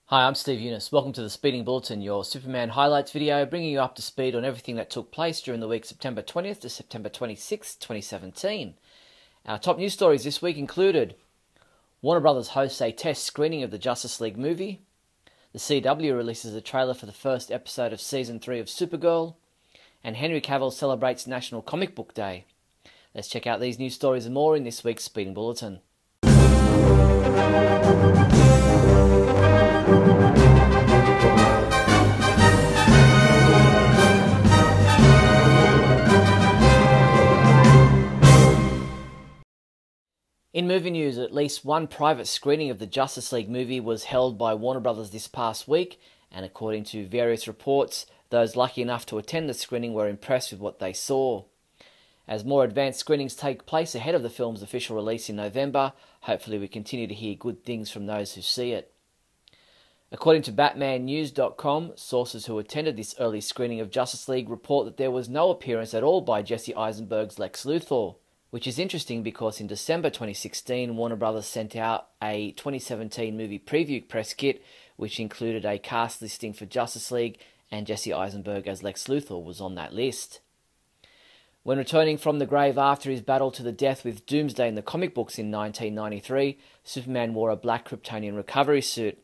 Hi, I'm Steve Younis. Welcome to the Speeding Bulletin, your Superman highlights video, bringing you up to speed on everything that took place during the week September 20th to September 26th, 2017. Our top news stories this week included Warner Brothers hosts a test screening of the Justice League movie, the CW releases a trailer for the first episode of Season 3 of Supergirl, and Henry Cavill celebrates National Comic Book Day. Let's check out these news stories and more in this week's Speeding Bulletin. In movie news, at least one private screening of the Justice League movie was held by Warner Brothers this past week, and according to various reports, those lucky enough to attend the screening were impressed with what they saw. As more advanced screenings take place ahead of the film's official release in November, hopefully we continue to hear good things from those who see it. According to BatmanNews.com, sources who attended this early screening of Justice League report that there was no appearance at all by Jesse Eisenberg's Lex Luthor, which is interesting because in December 2016, Warner Brothers sent out a 2017 movie preview press kit, which included a cast listing for Justice League, and Jesse Eisenberg as Lex Luthor was on that list. When returning from the grave after his battle to the death with Doomsday in the comic books in 1993, Superman wore a black Kryptonian recovery suit.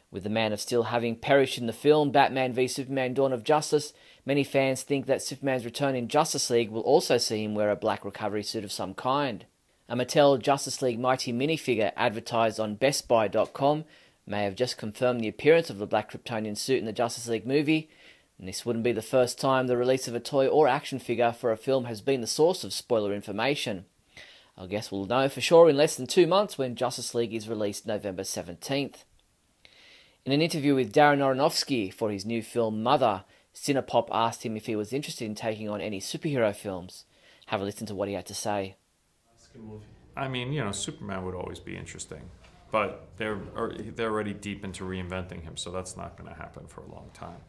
With the Man of Steel having perished in the film Batman v Superman Dawn of Justice, many fans think that Superman's return in Justice League will also see him wear a black recovery suit of some kind. A Mattel Justice League Mighty minifigure advertised on BestBuy.com may have just confirmed the appearance of the black Kryptonian suit in the Justice League movie, and this wouldn't be the first time the release of a toy or action figure for a film has been the source of spoiler information. I guess we'll know for sure in less than 2 months when Justice League is released November 17th. In an interview with Darren Aronofsky for his new film Mother, Cinepop asked him if he was interested in taking on any superhero films. Have a listen to what he had to say. I mean, Superman would always be interesting, but they're already deep into reinventing him, so that's not going to happen for a long time.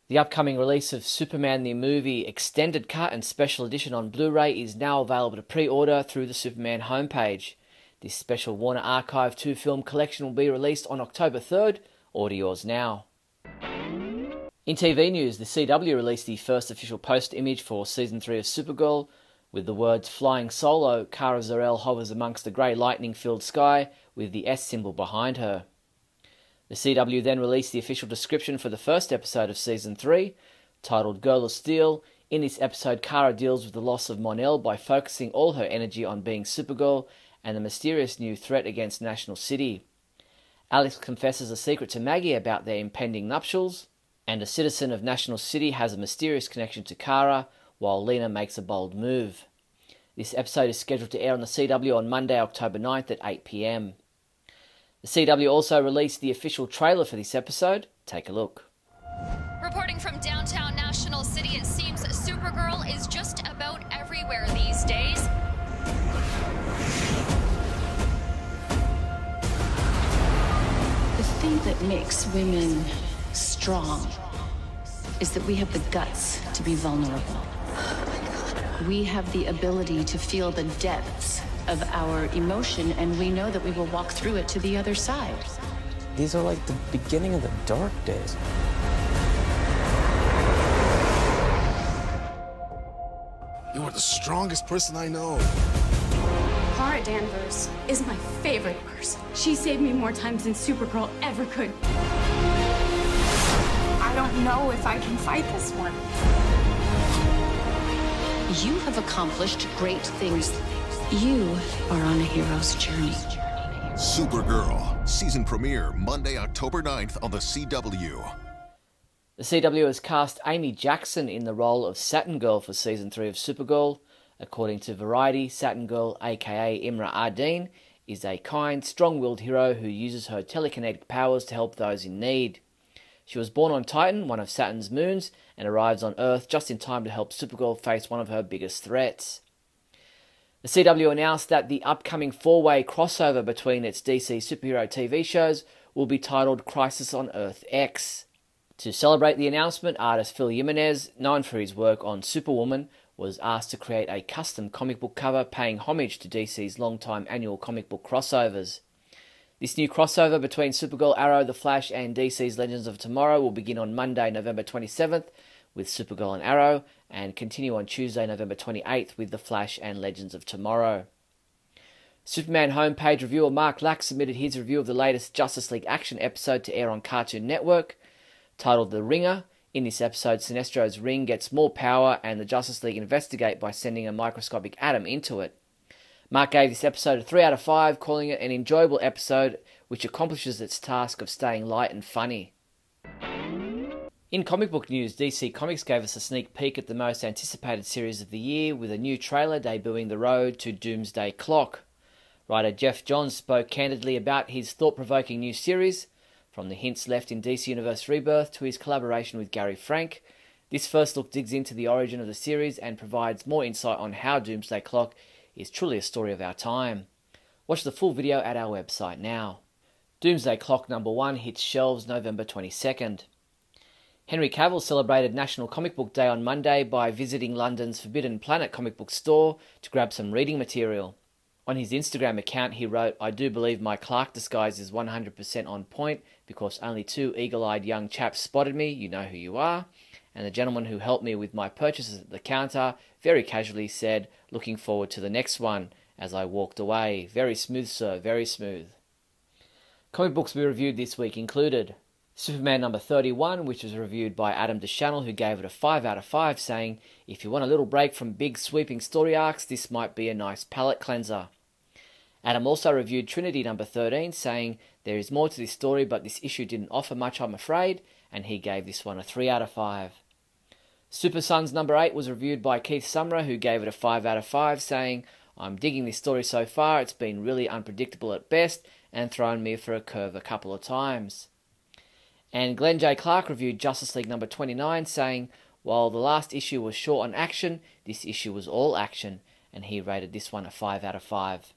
The upcoming release of Superman the Movie Extended Cut and Special Edition on Blu-ray is now available to pre-order through the Superman homepage. This special Warner Archive 2 film collection will be released on October 3rd. Order yours now. In TV news, the CW released the first official post image for Season 3 of Supergirl. With the words "Flying Solo," Kara Zor-El hovers amongst the grey lightning-filled sky with the S symbol behind her. The CW then released the official description for the first episode of Season 3, titled Girl of Steel. In this episode, Kara deals with the loss of Mon-El by focusing all her energy on being Supergirl and the mysterious new threat against National City. Alex confesses a secret to Maggie about their impending nuptials, and a citizen of National City has a mysterious connection to Kara, while Lena makes a bold move. This episode is scheduled to air on the CW on Monday, October 9th at 8 p.m. The CW also released the official trailer for this episode. Take a look. Reporting from downtown National City, it seems Supergirl is just about everywhere these days. The thing that makes women strong is that we have the guts to be vulnerable. We have the ability to feel the depths of our emotion, and we know that we will walk through it to the other side. These are like the beginning of the dark days. You are the strongest person I know. Kara Danvers is my favorite person. She saved me more times than Supergirl ever could. I don't know if I can fight this one. You have accomplished great things. You are on a hero's journey. Supergirl, season premiere Monday, October 9th on the CW. The CW has cast Amy Jackson in the role of Saturn Girl for Season 3 of Supergirl. According to Variety, Saturn Girl, aka Imra Ardeen, is a kind, strong-willed hero who uses her telekinetic powers to help those in need. She was born on Titan, one of Saturn's moons, and arrives on Earth just in time to help Supergirl face one of her biggest threats. The CW announced that the upcoming 4-way crossover between its DC superhero TV shows will be titled Crisis on Earth X. To celebrate the announcement, artist Phil Jimenez, known for his work on Superwoman, was asked to create a custom comic book cover paying homage to DC's long-time annual comic book crossovers. This new crossover between Supergirl, Arrow, The Flash and DC's Legends of Tomorrow will begin on Monday, November 27th with Supergirl and Arrow, and continue on Tuesday, November 28th with The Flash and Legends of Tomorrow. Superman homepage reviewer Mark Lack submitted his review of the latest Justice League Action episode to air on Cartoon Network. Titled The Ringer, in this episode Sinestro's ring gets more power and the Justice League investigate by sending a microscopic atom into it. Mark gave this episode a 3 out of 5, calling it an enjoyable episode which accomplishes its task of staying light and funny. In comic book news, DC Comics gave us a sneak peek at the most anticipated series of the year with a new trailer debuting The Road to Doomsday Clock. Writer Jeff Johns spoke candidly about his thought-provoking new series, from the hints left in DC Universe Rebirth to his collaboration with Gary Frank. This first look digs into the origin of the series and provides more insight on how Doomsday Clock is truly a story of our time. Watch the full video at our website now. Doomsday Clock #1 hits shelves November 22nd. Henry Cavill celebrated National Comic Book Day on Monday by visiting London's Forbidden Planet comic book store to grab some reading material. On his Instagram account he wrote, "I do believe my Clark disguise is 100% on point because only 2 eagle-eyed young chaps spotted me, you know who you are, and the gentleman who helped me with my purchases at the counter very casually said, 'Looking forward to the next one,' as I walked away. Very smooth, sir, very smooth." Comic books we reviewed this week included Superman #31, which was reviewed by Adam DeChannel, who gave it a 5 out of 5, saying, "If you want a little break from big sweeping story arcs, this might be a nice palate cleanser." Adam also reviewed Trinity #13, saying, "There is more to this story, but this issue didn't offer much, I'm afraid," and he gave this one a 3 out of 5. Super Sons #8 was reviewed by Keith Summerer, who gave it a 5 out of 5, saying, "I'm digging this story so far, it's been really unpredictable at best, and thrown me for a curve a couple of times." And Glenn J. Clark reviewed Justice League #29, saying, "While the last issue was short on action, this issue was all action," and he rated this one a 5 out of 5.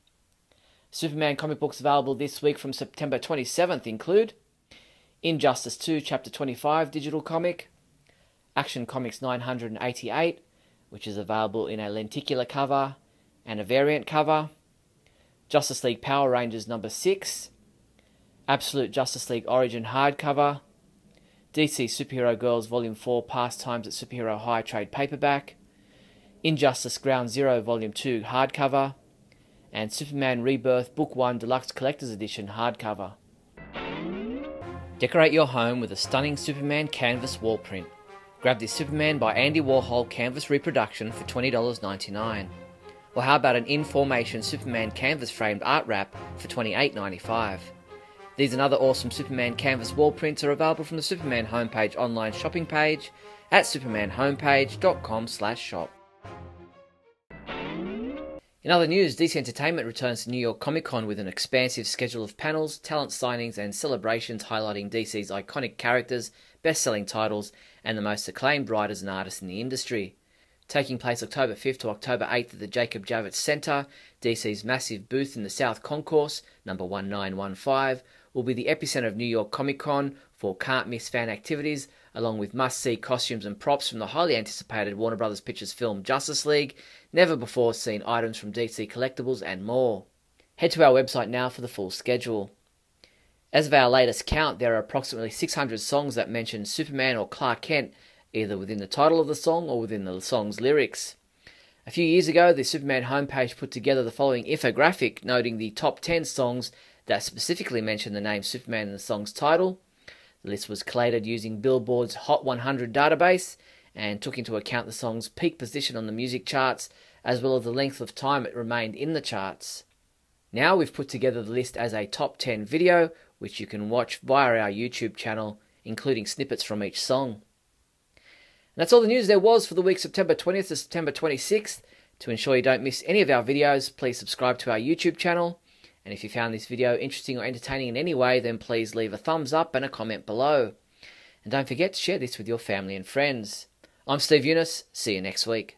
Superman comic books available this week from September 27th include Injustice 2 Chapter 25 digital comic, Action Comics 988, which is available in a lenticular cover and a variant cover, Justice League Power Rangers #6, Absolute Justice League Origin hardcover, DC Superhero Girls Volume 4 Pastimes at Superhero High trade paperback, Injustice Ground Zero Volume 2 hardcover, and Superman Rebirth Book 1 Deluxe Collector's Edition hardcover. Decorate your home with a stunning Superman canvas wall print. Grab this Superman by Andy Warhol canvas reproduction for $20.99. Or how about an in-formation Superman canvas framed art wrap for $28.95. These and other awesome Superman canvas wall prints are available from the Superman homepage online shopping page at supermanhomepage.com/shop. In other news, DC Entertainment returns to New York Comic Con with an expansive schedule of panels, talent signings and celebrations highlighting DC's iconic characters, best-selling titles and the most acclaimed writers and artists in the industry. Taking place October 5th to October 8th at the Jacob Javits Center, DC's massive booth in the South Concourse, number 1915, will be the epicenter of New York Comic Con for can't-miss fan activities, along with must-see costumes and props from the highly anticipated Warner Bros. Pictures film Justice League, never-before-seen items from DC Collectibles, and more. Head to our website now for the full schedule. As of our latest count, there are approximately 600 songs that mention Superman or Clark Kent, either within the title of the song or within the song's lyrics. A few years ago, the Superman homepage put together the following infographic noting the top 10 songs that specifically mention the name Superman in the song's title. The list was collated using Billboard's Hot 100 database and took into account the song's peak position on the music charts, as well as the length of time it remained in the charts. Now we've put together the list as a top 10 video, which you can watch via our YouTube channel, including snippets from each song. And that's all the news there was for the week September 20th to September 26th. To ensure you don't miss any of our videos, please subscribe to our YouTube channel. And if you found this video interesting or entertaining in any way, then please leave a thumbs up and a comment below. And don't forget to share this with your family and friends. I'm Steve Younis. See you next week.